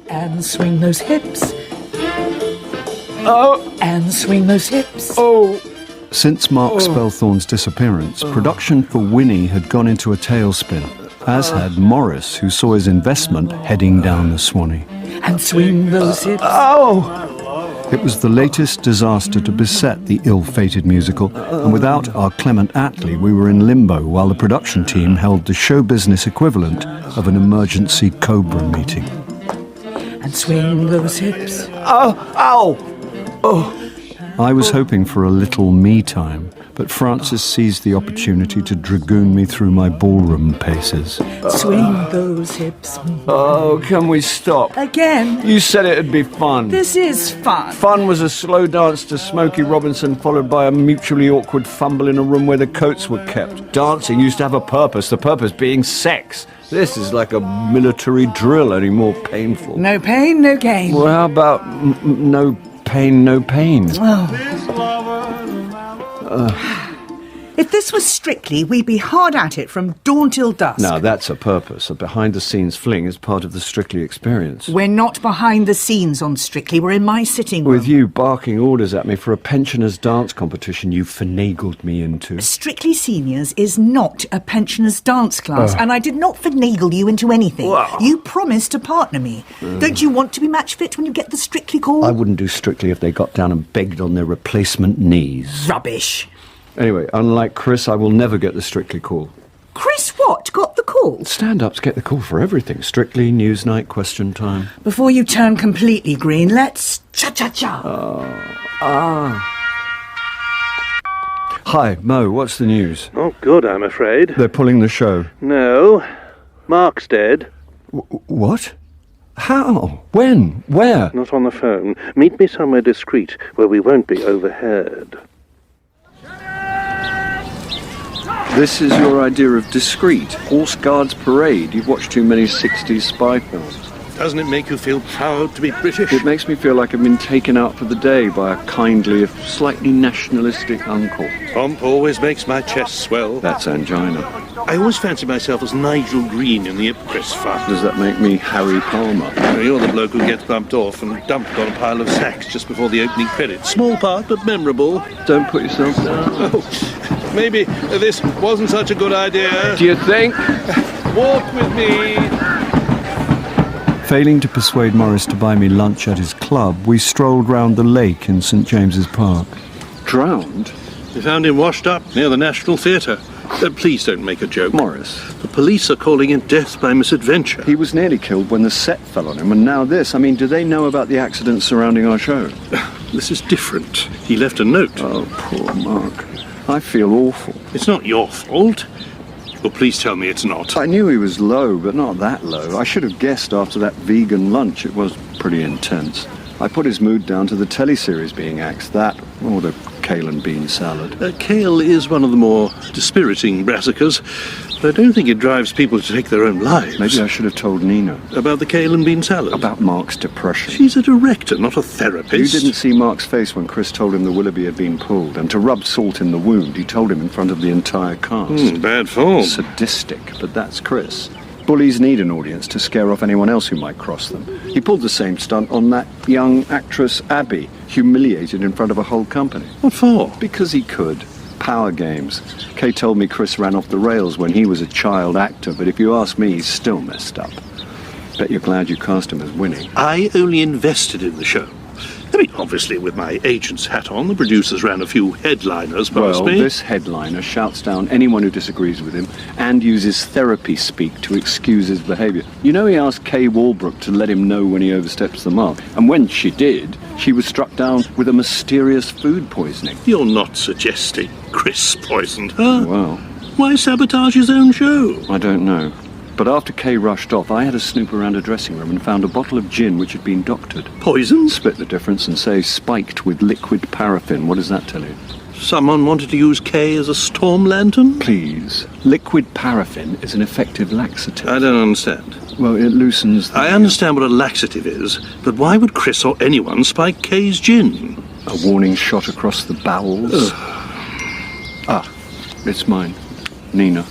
And swing those hips. Oh! And swing those hips. Oh! Since Mark Spellthorne's disappearance, production for Winnie had gone into a tailspin, as had Morris, who saw his investment heading down the Swanee. And swing those hips. Oh! It was the latest disaster to beset the ill-fated musical, and without our Clement Attlee, we were in limbo while the production team held the show business equivalent of an emergency Cobra meeting. And swing those hips. Oh! Ow! Oh! I was hoping for a little me time, but Francis seized the opportunity to dragoon me through my ballroom paces. Swing those hips. Oh, can we stop? Again. You said it'd be fun. This is fun. Fun was a slow dance to Smokey Robinson, followed by a mutually awkward fumble in a room where the coats were kept. Dancing used to have a purpose, the purpose being sex. This is like a military drill, only more painful. No pain, no gain. Well, how about no pain, no pain? If this was Strictly, we'd be hard at it from dawn till dusk. Now, that's a purpose. A behind-the-scenes fling is part of the Strictly experience. We're not behind the scenes on Strictly. We're in my sitting room. With you barking orders at me for a pensioners' dance competition you finagled me into. Strictly Seniors is not a pensioners' dance class, and I did not finagle you into anything. Wow. You promised to partner me. Don't you want to be match fit when you get the Strictly call? I wouldn't do Strictly if they got down and begged on their replacement knees. Rubbish. Anyway, unlike Chris, I will never get the Strictly call. Chris what? Got the call? Stand-ups get the call for everything. Strictly, Newsnight, Question Time. Before you turn completely green, let's cha-cha-cha. Hi, Mo, what's the news? Not good, I'm afraid. They're pulling the show. No. Mark's dead. What? How? When? Where? Not on the phone. Meet me somewhere discreet where we won't be overheard. This is your idea of discreet. Horse Guards Parade. You've watched too many 60s spy films. Doesn't it make you feel proud to be British? It makes me feel like I've been taken out for the day by a kindly, if slightly nationalistic uncle. Pomp always makes my chest swell. That's angina. I always fancy myself as Nigel Green in the Ipcress fund. Does that make me Harry Palmer? You're the bloke who gets bumped off and dumped on a pile of sacks just before the opening credits. Small part, but memorable. Don't put yourself down. Oh, maybe this wasn't such a good idea. Do you think? Walk with me. Failing to persuade Morris to buy me lunch at his club, we strolled round the lake in St James's Park. Drowned? They found him washed up near the National Theatre. Please don't make a joke. Morris. The police are calling it death by misadventure. He was nearly killed when the set fell on him, and now this. I mean, do they know about the accidents surrounding our show? This is different. He left a note. Oh, poor Mark. I feel awful. It's not your fault. Well, please tell me it's not. I knew he was low, but not that low. I should have guessed after that vegan lunch. It was pretty intense. I put his mood down to the teleseries being axed, that, or the kale and bean salad. Kale is one of the more dispiriting brassicas, but I don't think it drives people to take their own lives. Maybe I should have told Nina. About the kale and bean salad? About Mark's depression. She's a director, not a therapist. You didn't see Mark's face when Chris told him the Willoughby had been pulled, and to rub salt in the wound, he told him in front of the entire cast. Bad form. Sadistic, but that's Chris. Bullies need an audience to scare off anyone else who might cross them. He pulled the same stunt on that young actress, Abby, humiliated in front of a whole company. What for? Because he could. Power games. Kay told me Chris ran off the rails when he was a child actor, but if you ask me, he's still messed up. Bet you're glad you cast him as Winnie. I only invested in the show. I mean, obviously, with my agent's hat on, the producers ran a few headliners past me. Well, this headliner shouts down anyone who disagrees with him and uses therapy speak to excuse his behaviour. You know, he asked Kay Walbrook to let him know when he oversteps the mark, and when she did, she was struck down with a mysterious food poisoning. You're not suggesting Chris poisoned her? Well, why sabotage his own show? I don't know. But after Kay rushed off, I had a snoop around her dressing room and found a bottle of gin which had been doctored. Poison? Split the difference and say spiked with liquid paraffin. What does that tell you? Someone wanted to use Kay as a storm lantern? Please. Liquid paraffin is an effective laxative. I don't understand. Well, it loosens the... I understand what a laxative is, but why would Chris or anyone spike Kay's gin? A warning shot across the bowels. Ah, it's mine. Nina.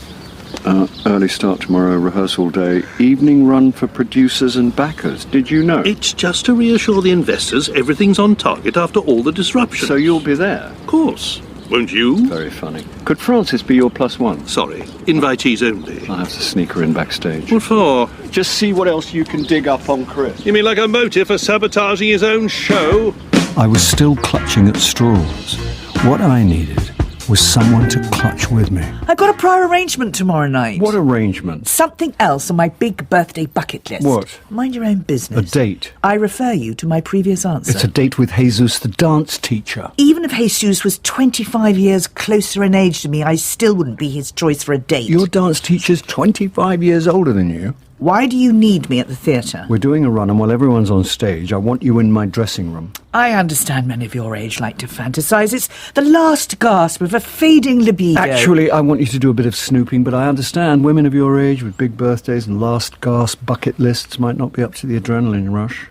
Early start tomorrow, rehearsal day, evening run for producers and backers. Did you know? It's just to reassure the investors everything's on target after all the disruption. So you'll be there? Of course. Won't you? Very funny. Could Frances be your +1? Sorry, invitees only. I'll have to sneak her in backstage. What for? Just see what else you can dig up on Chris. You mean like a motive for sabotaging his own show? I was still clutching at straws. What I needed was someone to clutch with me. I've got a prior arrangement tomorrow night. What arrangement? Something else on my big birthday bucket list. What? Mind your own business. A date? I refer you to my previous answer. It's a date with Jesus, the dance teacher. Even if Jesus was 25 years closer in age to me, I still wouldn't be his choice for a date. Your dance teacher's 25 years older than you. Why do you need me at the theatre? We're doing a run, and while everyone's on stage, I want you in my dressing room. I understand men of your age like to fantasise. It's the last gasp of a fading libido. Actually, I want you to do a bit of snooping, but I understand women of your age with big birthdays and last gasp bucket lists might not be up to the adrenaline rush.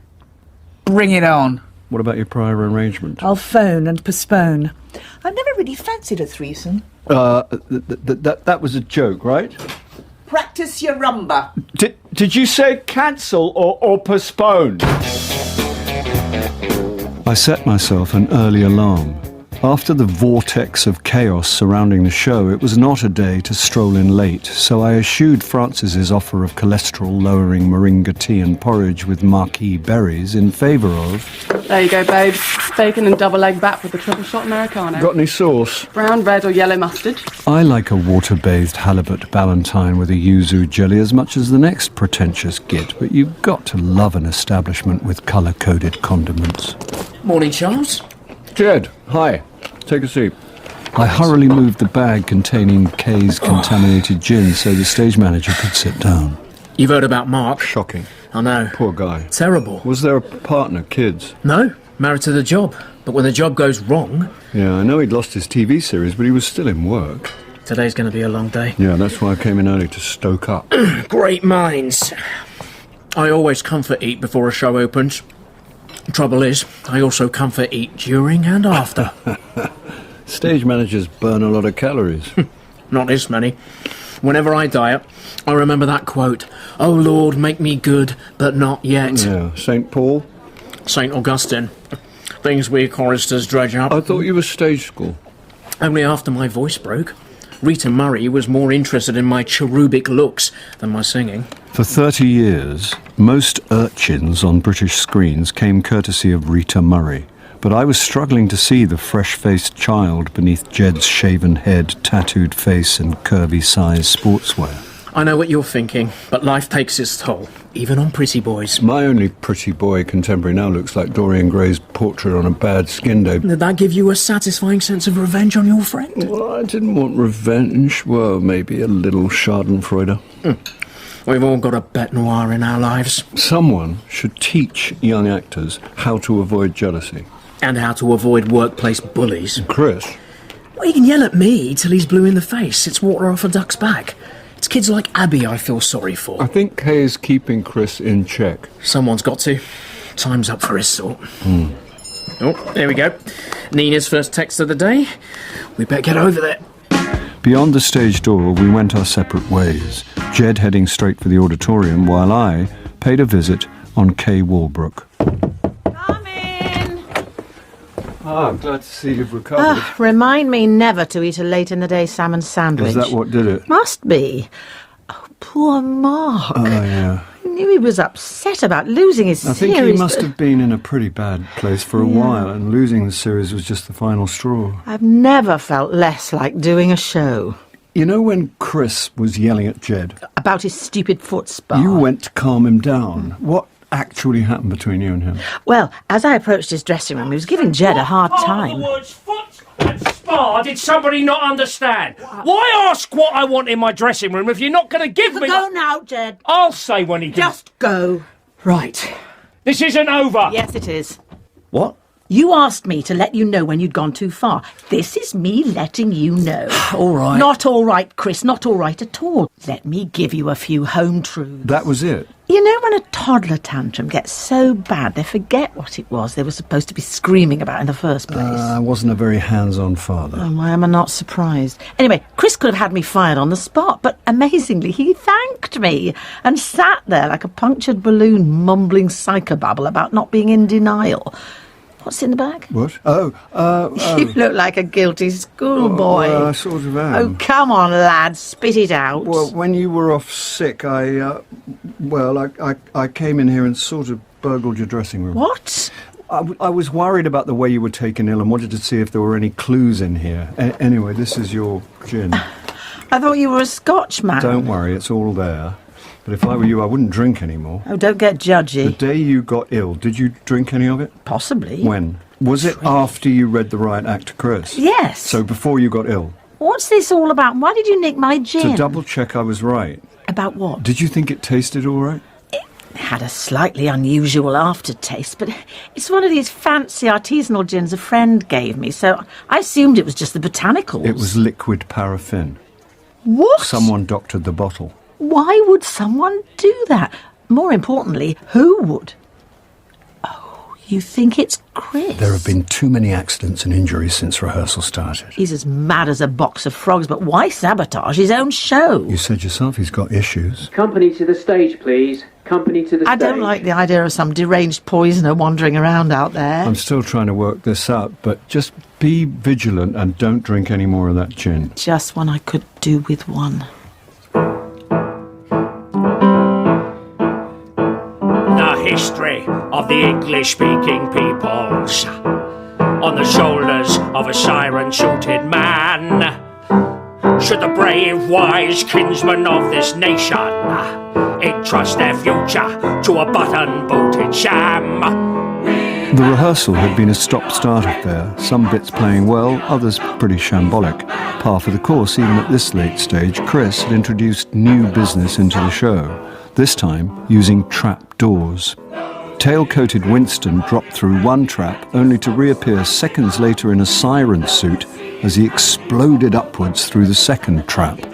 Bring it on. What about your prior arrangement? I'll phone and postpone. I've never really fancied a threesome. That was a joke, right? Practice your rumba. Did you say cancel or postpone? I set myself an early alarm. After the vortex of chaos surrounding the show, it was not a day to stroll in late, so I eschewed Frances's offer of cholesterol-lowering moringa tea and porridge with marquee berries in favour of... There you go, babe. Bacon and double egg bat with the triple shot Americano. Got any sauce? Brown, red or yellow mustard. I like a water-bathed halibut ballantine with a yuzu jelly as much as the next pretentious git, but you've got to love an establishment with colour-coded condiments. Morning, Charles. Jed, hi. Take a seat. I hurriedly moved the bag containing Kay's contaminated gin so the stage manager could sit down. You've heard about Mark? Shocking. I know. Poor guy. Terrible. Was there a partner, kids? No, married to the job. But when the job goes wrong... Yeah, I know he'd lost his TV series, but he was still in work. Today's going to be a long day. Yeah, that's why I came in early to stoke up. Great minds. I always comfort eat before a show opens. Trouble is, I also comfort eat during and after. Stage managers burn a lot of calories. Not this many. Whenever I diet, I remember that quote, "Oh Lord, make me good, but not yet." Yeah, St. Paul? St. Augustine. Things we choristers dredge up. I thought you were stage school. Only after my voice broke. Rita Murray was more interested in my cherubic looks than my singing. For 30 years, most urchins on British screens came courtesy of Rita Murray, but I was struggling to see the fresh-faced child beneath Jed's shaven head, tattooed face and curvy-sized sportswear. I know what you're thinking, but life takes its toll, even on pretty boys. My only pretty boy contemporary now looks like Dorian Gray's portrait on a bad skin day. Did that give you a satisfying sense of revenge on your friend? Well, I didn't want revenge. Well, maybe a little schadenfreude. We've all got a bête noire in our lives. Someone should teach young actors how to avoid jealousy. And how to avoid workplace bullies. Chris? Well, you can yell at me till he's blue in the face. It's water off a duck's back. It's kids like Abby I feel sorry for. I think Kay is keeping Chris in check. Someone's got to. Time's up for his sort. Oh, there we go. Nina's first text of the day. We better get over there. Beyond the stage door, we went our separate ways, Jed heading straight for the auditorium, while I paid a visit on Kay Walbrook. Come in. I'm glad to see you've recovered. Remind me never to eat a late-in-the-day salmon sandwich. Is that what did it? Must be. Oh, poor Mark. Oh, yeah. I knew he was upset about losing his I series. think he must have been in a pretty bad place for a while, and losing the series was just the final straw. I've never felt less like doing a show. You know when Chris was yelling at Jed? About his stupid foot spa. You went to calm him down. What actually happened between you and him? Well, as I approached his dressing room, he was giving Jed a hard time. The words foot and spa did somebody not understand? Why ask what I want in my dressing room if you're not going to give me... Go now, Jed. I'll say when he does. Just go. Right. This isn't over. Yes, it is. What? You asked me to let you know when you'd gone too far. This is me letting you know. All right. Not all right, Chris, not all right at all. Let me give you a few home truths. That was it. You know when a toddler tantrum gets so bad they forget what it was they were supposed to be screaming about in the first place? I wasn't a very hands-on father. Oh, why am I not surprised? Anyway, Chris could have had me fired on the spot, but amazingly he thanked me and sat there like a punctured balloon mumbling psychobabble about not being in denial. What's in the bag? What? You look like a guilty schoolboy. Well, I sort of am. Oh, come on, lad, spit it out. Well, when you were off sick, I came in here and sort of burgled your dressing room. What? I was worried about the way you were taken ill and wanted to see if there were any clues in here. Anyway, this is your gin. I thought you were a Scotchman. Don't worry, it's all there. But if I were you, I wouldn't drink anymore. Oh, don't get judgy. The day you got ill, did you drink any of it? Possibly. When? Was it after you read the riot act to Chris? Yes. So before you got ill? What's this all about? Why did you nick my gin? To double check I was right. About what? Did you think it tasted all right? It had a slightly unusual aftertaste, but it's one of these fancy artisanal gins a friend gave me, so I assumed it was just the botanicals. It was liquid paraffin. What? Someone doctored the bottle. Why would someone do that? More importantly, who would? Oh, you think it's Chris? There have been too many accidents and injuries since rehearsal started. He's as mad as a box of frogs, but why sabotage his own show? You said yourself he's got issues. Company to the stage, please. Company to the stage. I don't like the idea of some deranged poisoner wandering around out there. I'm still trying to work this out, but just be vigilant and don't drink any more of that gin. Just when I could do with one. The history of the English-speaking peoples, on the shoulders of a siren-suited man, should the brave, wise kinsmen of this nation entrust their future to a button-booted sham. The rehearsal had been a stop-start affair, some bits playing well, others pretty shambolic. Par for the course, even at this late stage, Chris had introduced new business into the show, this time using trap doors. Tail-coated Winston dropped through one trap, only to reappear seconds later in a siren suit as he exploded upwards through the second trap. What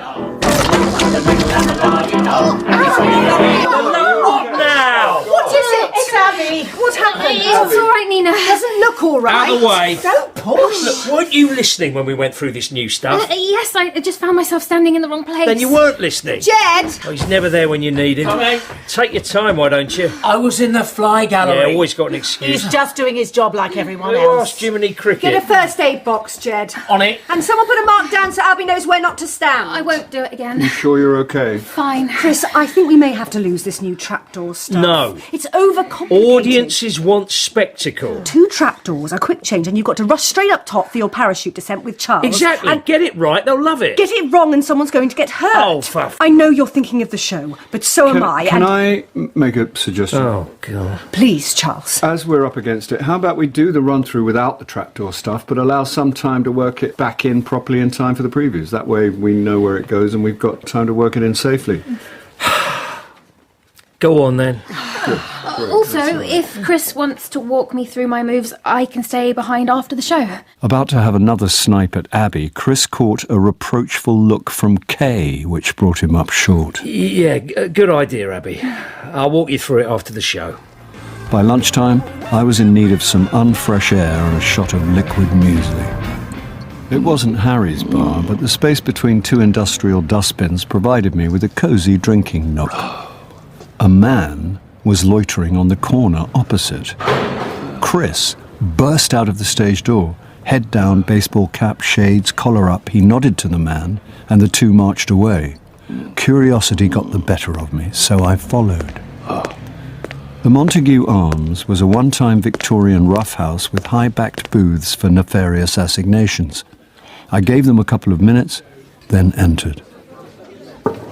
now? What is it? It's Abby. What happened? It's all right, Nina. Doesn't look all right. Out of the way. Don't push. Look, weren't you listening when we went through this new stuff? Yes, I just found myself standing in the wrong place. Then you weren't listening. Jed! Oh, he's never there when you need him. Coming. Take your time, why don't you? I was in the fly Yeah, gallery. always got an excuse. He's just doing his job like everyone Who else. asked Jiminy Cricket? Get a first aid box, Jed. On it. And someone put a mark down so Abby knows where not to stand. I won't do it again. You sure you're okay? Fine. Chris, I think we may have to lose this new trapdoor stuff. No. It's overcomplicated. Audiences want spectacle. 2 trapdoors, a quick change, and you've got to rush straight up top for your parachute descent with Charles. Exactly. And Get it right, they'll love it. get it wrong and someone's going to get hurt. Oh, for... I know you're thinking of the show, but so am I. Can and I make a suggestion? Oh, God. Please, Charles. As we're up against it, how about we do the run-through without the trapdoor stuff, but allow some time to work it back in properly in time for the previews? That way we know where it goes and we've got time to work it in safely. Go on, then. Also, if Chris wants to walk me through my moves, I can stay behind after the show. About to have another snipe at Abby, Chris caught a reproachful look from Kay, which brought him up short. Yeah, good idea, Abby. I'll walk you through it after the show. By lunchtime, I was in need of some unfresh air and a shot of liquid muesli. It wasn't Harry's bar, but the space between 2 industrial dustbins provided me with a cosy drinking nook. A man was loitering on the corner opposite. Chris burst out of the stage door. Head down, baseball cap, shades, collar up. He nodded to the man, and the two marched away. Curiosity got the better of me, so I followed. The Montague Arms was a one-time Victorian roughhouse with high-backed booths for nefarious assignations. I gave them a couple of minutes, then entered.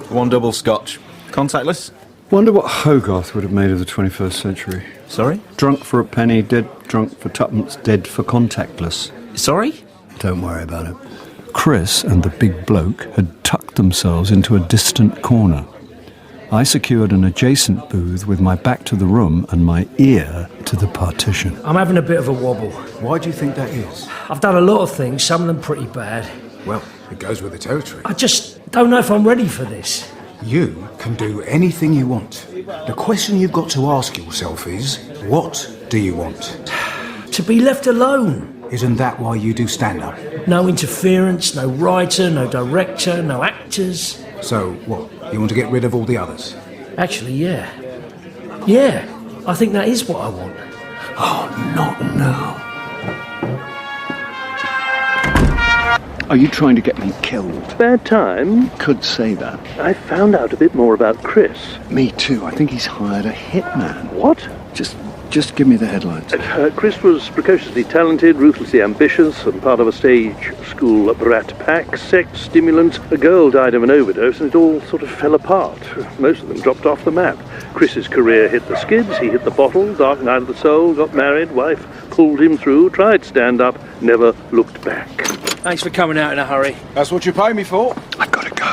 1 double scotch. Contactless? Wonder what Hogarth would have made of the 21st century. Sorry? Drunk for a penny, dead drunk for tuppence, dead for contactless. Sorry? Don't worry about it. Chris and the big bloke had tucked themselves into a distant corner. I secured an adjacent booth with my back to the room and my ear to the partition. I'm having a bit of a wobble. Why do you think that is? I've done a lot of things, some of them pretty bad. Well, it goes with the territory. I just don't know if I'm ready for this. You can do anything you want. The question you've got to ask yourself is, what do you want? To be left alone. Isn't that why you do stand-up? No interference, no writer, no director, no actors. So, what? You want to get rid of all the others? Actually, yeah. Yeah, I think that is what I want. Oh, not now. Are you trying to get me killed? Bad time. Could say that. I found out a bit more about Chris. Me too. I think he's hired a hitman. What? Just give me the headlines. Chris was precociously talented, ruthlessly ambitious, and part of a stage school brat pack, sex stimulant. A girl died of an overdose, and it all sort of fell apart. Most of them dropped off the map. Chris's career hit the skids, he hit the bottle, dark night of the soul, got married, wife pulled him through, tried stand-up, never looked back. Thanks for coming out in a hurry. That's what you pay me for. I've got to go.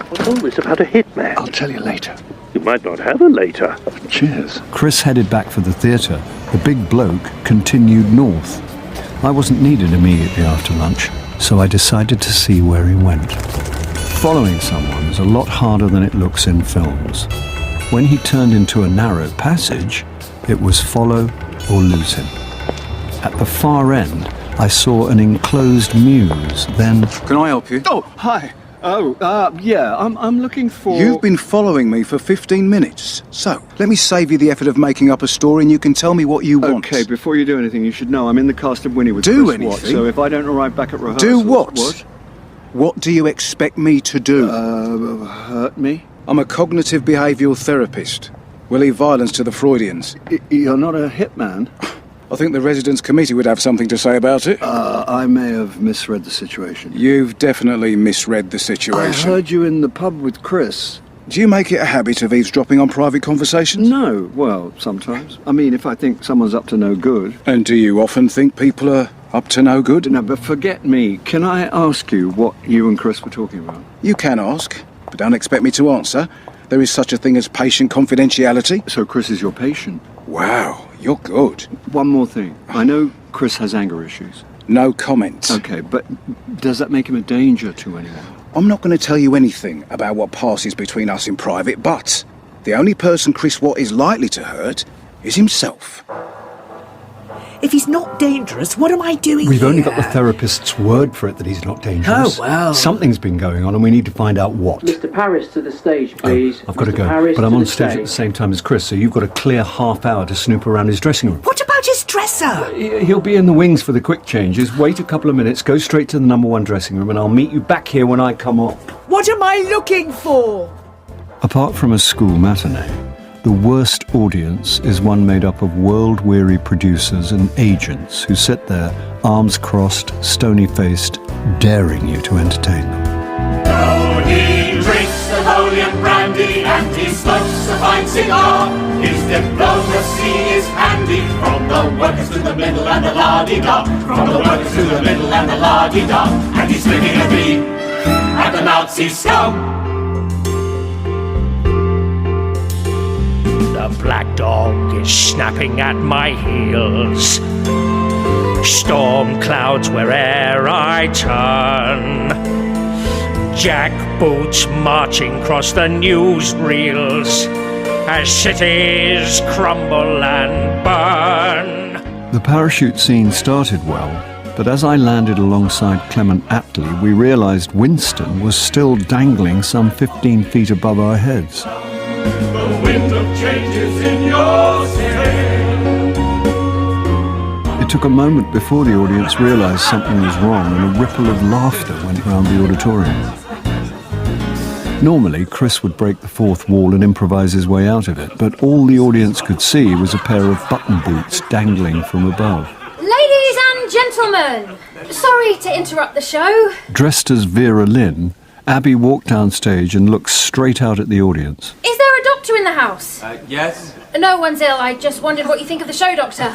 What's all this about a hitman? I'll tell you later. You might not have a later. Cheers. Chris headed back for the theatre. The big bloke continued north. I wasn't needed immediately after lunch, so I decided to see where he went. Following someone is a lot harder than it looks in films. When he turned into a narrow passage, it was follow or lose him. At the far end, I saw an enclosed mews, then... Can I help you? Oh, hi. Yeah, I'm looking for... You've been following me for 15 minutes. So, let me save you the effort of making up a story and you can tell me what you want. Okay, before you do anything, you should know I'm in the cast of Winnie with Do Chris anything? Watt, so if I don't arrive back at rehearsal... Do what? What? What do you expect me to do? Hurt me? I'm a cognitive behavioural therapist. We leave violence to the Freudians. You're not a hitman? I think the residents' committee would have something to say about it. I may have misread the situation. You've definitely misread the situation. I heard you in the pub with Chris. Do you make it a habit of eavesdropping on private conversations? No, well, sometimes. I mean, if I think someone's up to no good. And do you often think people are up to no good? No, but forget me. Can I ask you what you and Chris were talking about? You can ask, but don't expect me to answer. There is such a thing as patient confidentiality. So Chris is your patient? Wow, you're good. One more thing. I know Chris has anger issues. No comment. Okay, but does that make him a danger to anyone? I'm not going to tell you anything about what passes between us in private, but the only person Chris Watt is likely to hurt is himself. If he's not dangerous, what am I doing We've here? only got the therapist's word for it that he's not dangerous. Oh, well. Something's been going on and we need to find out what. Mr. Paris to the stage, please. I've got to Mr. go, Paris but I'm to on the stage at the same time as Chris, so you've got a clear half hour to snoop around his dressing room. What about his dresser? He'll be in the wings for the quick changes. Wait a couple of minutes, go straight to the #1 dressing room, and I'll meet you back here when I come up. What am I looking for? Apart from a school matinee, the worst audience is one made up of world-weary producers and agents who sit there, arms crossed, stony-faced, daring you to entertain them. Though he drinks the holy and brandy and he smokes a fine cigar, his diplomacy is handy. From the workers to the middle and the la-di-da, from the workers to the middle and the la-di-da, and he's spinning a beat at the Nazi scum. The black dog is snapping at my heels. Storm clouds where'er I turn. Jack boots marching across the newsreels as cities crumble and burn. The parachute scene started well, but as I landed alongside Clement Attlee, we realised Winston was still dangling some 15 feet above our heads. The wind of change is in your sail. It took a moment before the audience realised something was wrong and a ripple of laughter went round the auditorium. Normally, Chris would break the fourth wall and improvise his way out of it, but all the audience could see was a pair of button boots dangling from above. Ladies and gentlemen, sorry to interrupt the show. Dressed as Vera Lynn, Abby walked down stage and looked straight out at the audience. Is there a doctor in the house? Yes. No one's ill. I just wondered what you think of the show, Doctor.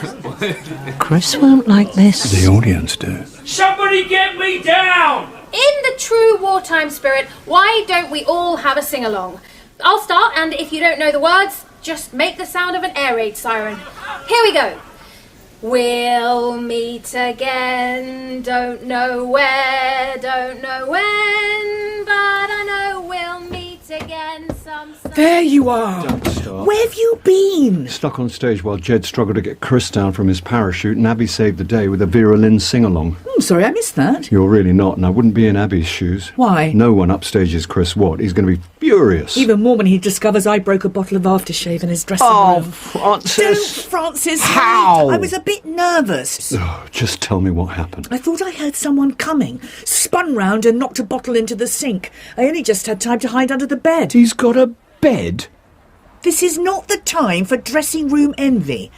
Chris won't like this. The audience do. Somebody get me down! In the true wartime spirit, why don't we all have a sing-along? I'll start, and if you don't know the words, just make the sound of an air raid siren. Here we go. We'll meet again, don't know where, don't know when, but I know we'll meet again sometime. There you are. Don't stop. Where have you been? Stuck on stage while Jed struggled to get Chris down from his parachute, and Abby saved the day with a Vera Lynn sing-along. Sorry, I missed that. You're really not, and I wouldn't be in Abby's shoes. Why? No one upstages Chris Watt. He's going to be furious. Even more when he discovers I broke a bottle of aftershave in his dressing room. Francis. Don't, Francis. How? I was a bit nervous. Oh, just tell me what happened. I thought I heard someone coming, spun round and knocked a bottle into the sink. I only just had time to hide under the bed. He's got a bed? This is not the time for dressing room envy.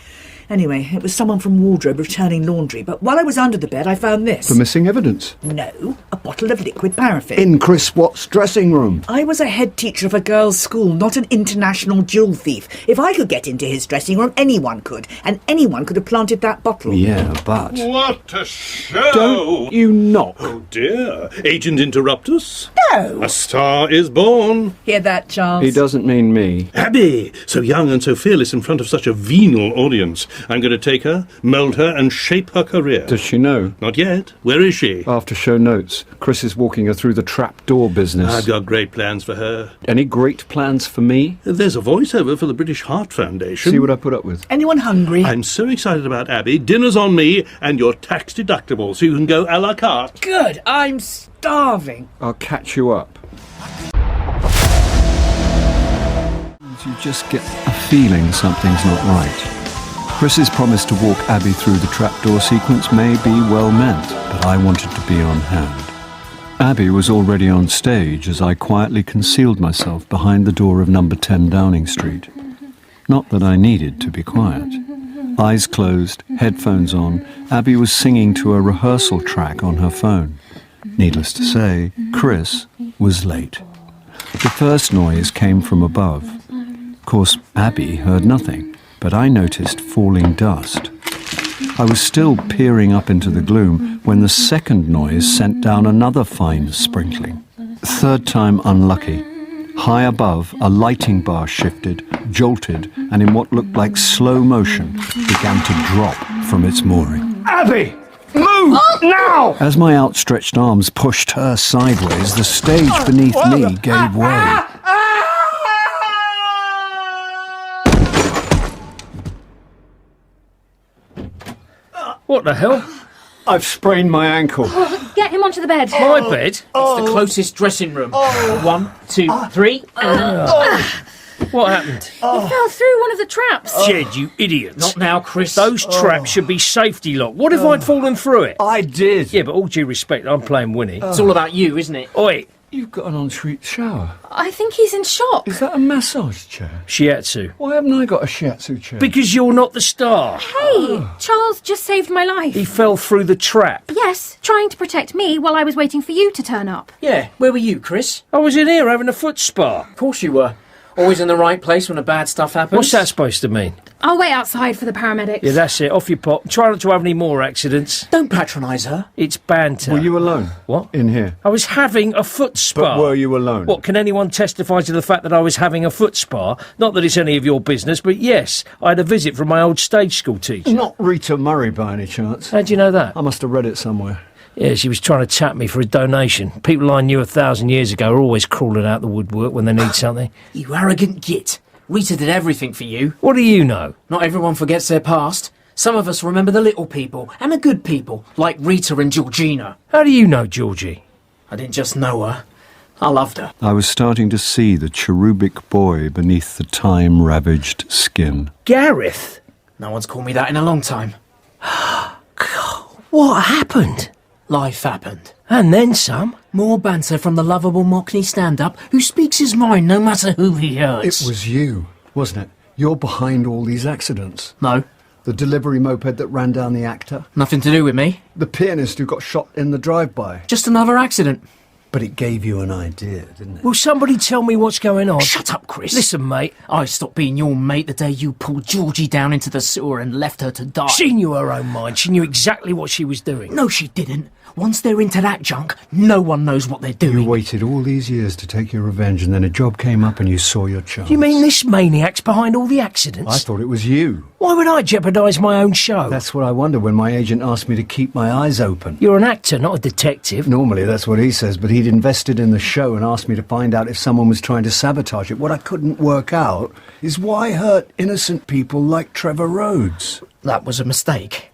Anyway, it was someone from wardrobe returning laundry, but while I was under the bed, I found this. For missing evidence? No, a bottle of liquid paraffin. In Chris Watt's dressing room? I was a head teacher of a girls' school, not an international jewel thief. If I could get into his dressing room, anyone could, and anyone could have planted that bottle. Yeah, but... What a show! Don't you knock. Oh dear. Agent Interruptus? No! A star is born. Hear that, Charles? He doesn't mean me. Abby, so young and so fearless in front of such a venal audience. I'm going to take her, mould her, and shape her career. Does she know? Not yet. Where is she? After show notes. Chris is walking her through the trapdoor business. I've got great plans for her. Any great plans for me? There's a voiceover for the British Heart Foundation. See what I put up with. Anyone hungry? I'm so excited about Abby. Dinner's on me, and you're tax deductible, so you can go a la carte. Good. I'm starving. I'll catch you up. You just get a feeling something's not right. Chris's promise to walk Abby through the trapdoor sequence may be well meant, but I wanted to be on hand. Abby was already on stage as I quietly concealed myself behind the door of number 10 Downing Street. Not that I needed to be quiet. Eyes closed, headphones on, Abby was singing to a rehearsal track on her phone. Needless to say, Chris was late. The first noise came from above. Of course, Abby heard nothing, but I noticed falling dust. I was still peering up into the gloom when the second noise sent down another fine sprinkling. Third time unlucky. High above, a lighting bar shifted, jolted, and in what looked like slow motion, began to drop from its mooring. Abby! Move! Now! As my outstretched arms pushed her sideways, the stage beneath me gave way. What the hell? I've sprained my ankle. Get him onto the bed. My bed? It's the closest dressing room. 1, 2, 3. What happened? He fell through one of the traps. Jed, you idiot. Not now, Chris. Those traps should be safety locked. What if I'd fallen through it? I did. Yeah, but all due respect, I'm playing Winnie. It's all about you, isn't it? Oi, You've got an ensuite shower. I think he's in shock. Is that a massage chair? shiatsu. Why haven't I got a shiatsu chair? Because you're not the star. Hey, Charles just saved my life. He fell through the trap. Yes, trying to protect me while I was waiting for you to turn up. Yeah, where were you, Chris? I was in here having a foot spa. Of course you were. Always in the right place when the bad stuff happens. What's that supposed to mean? I'll wait outside for the paramedics. Yeah, that's it. Off you pop. Try not to have any more accidents. Don't patronise her. It's banter. Were you alone? What? In here? I was having a foot spa. But were you alone? What, can anyone testify to the fact that I was having a foot spa? Not that it's any of your business, but yes, I had a visit from my old stage school teacher. Not Rita Murray by any chance? How'd you know that? I must have read it somewhere. Yeah, she was trying to tap me for a donation. People I knew 1,000 years ago are always crawling out the woodwork when they need something. You arrogant git. Rita did everything for you. What do you know? Not everyone forgets their past. Some of us remember the little people and the good people, like Rita and Georgina. How do you know Georgie? I didn't just know her. I loved her. I was starting to see the cherubic boy beneath the time-ravaged skin. Gareth? No one's called me that in a long time. What happened? Life happened. And then some. More banter from the lovable Mockney stand-up who speaks his mind no matter who he hurts. It was you, wasn't it? You're behind all these accidents. No. The delivery moped that ran down the actor. Nothing to do with me. The pianist who got shot in the drive-by. Just another accident. But it gave you an idea, didn't it? Will somebody tell me what's going on? Shut up, Chris. Listen, mate. I stopped being your mate the day you pulled Georgie down into the sewer and left her to die. She knew her own mind. She knew exactly what she was doing. No, she didn't. Once they're into that junk, no one knows what they're doing. You waited all these years to take your revenge, and then a job came up and you saw your chance. You mean this maniac's behind all the accidents? I thought it was you. Why would I jeopardise my own show? That's what I wondered when my agent asked me to keep my eyes open. You're an actor, not a detective. Normally that's what he says, but he'd invested in the show and asked me to find out if someone was trying to sabotage it. What I couldn't work out is why hurt innocent people like Trevor Rhodes. That was a mistake.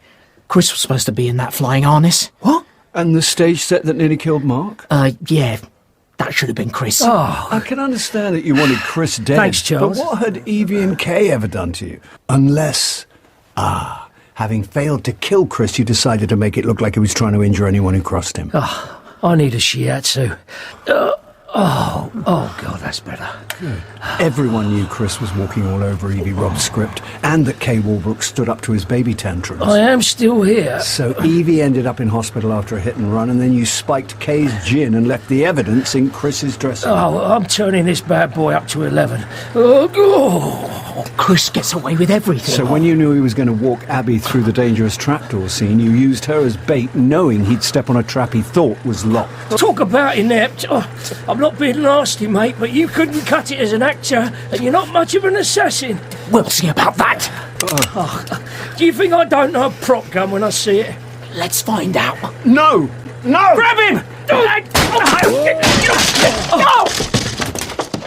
Chris was supposed to be in that flying harness. What? And the stage set that nearly killed Mark? Yeah. That should have been Chris. Oh, I can understand that you wanted Chris dead. Thanks, Charles. But what had Evie and Kay ever done to you? Unless, having failed to kill Chris, you decided to make it look like he was trying to injure anyone who crossed him. I need a shiatsu. Oh, God, that's better. Good. Everyone knew Chris was walking all over Evie Robb's script, and that Kay Walbrook stood up to his baby tantrums. I am still here. So Evie ended up in hospital after a hit and run, and then you spiked Kay's gin and left the evidence in Chris's dressing room. Oh, I'm turning this bad boy up to 11. Oh, Chris gets away with everything. So when you knew he was going to walk Abby through the dangerous trapdoor scene, you used her as bait, knowing he'd step on a trap he thought was locked. Talk about inept. I'm not being nasty, mate, but you couldn't cut it as an actor, and you're not much of an assassin. We'll see about that. Do you think I don't know a prop gun when I see it? Let's find out. No! No! Grab him!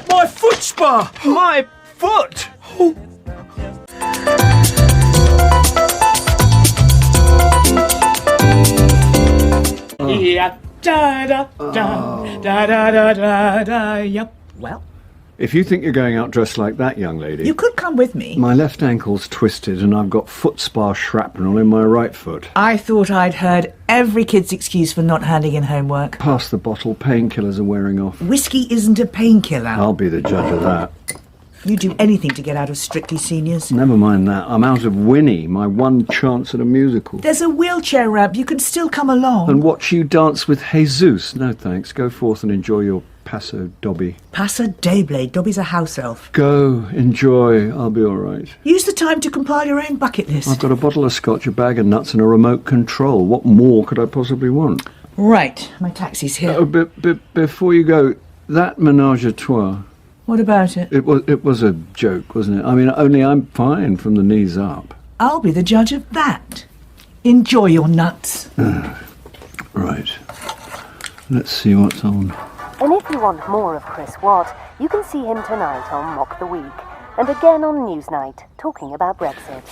My foot spar! My foot! Yeah. Yep. Well, if you think you're going out dressed like that, young lady... You could come with me. My left ankle's twisted and I've got foot spar shrapnel in my right foot. I thought I'd heard every kid's excuse for not handing in homework. Pass the bottle, painkillers are wearing off. Whiskey isn't a painkiller. I'll be the judge of that. You'd do anything to get out of Strictly Seniors. Never mind that. I'm out of Winnie, my one chance at a musical. There's a wheelchair ramp. You can still come along. And watch you dance with Jesus. No thanks. Go forth and enjoy your Paso Dobby. Paso Dayblade. Dobby's a house elf. Go, enjoy. I'll be all right. Use the time to compile your own bucket list. I've got a bottle of scotch, a bag of nuts and a remote control. What more could I possibly want? Right. My taxi's here. Before you go, that menage a trois... What about it? It was a joke, wasn't it? I mean, only I'm fine from the knees up. I'll be the judge of that. Enjoy your nuts. Right. Let's see what's on. And if you want more of Chris Watt, you can see him tonight on Mock the Week, and again on Newsnight, talking about Brexit.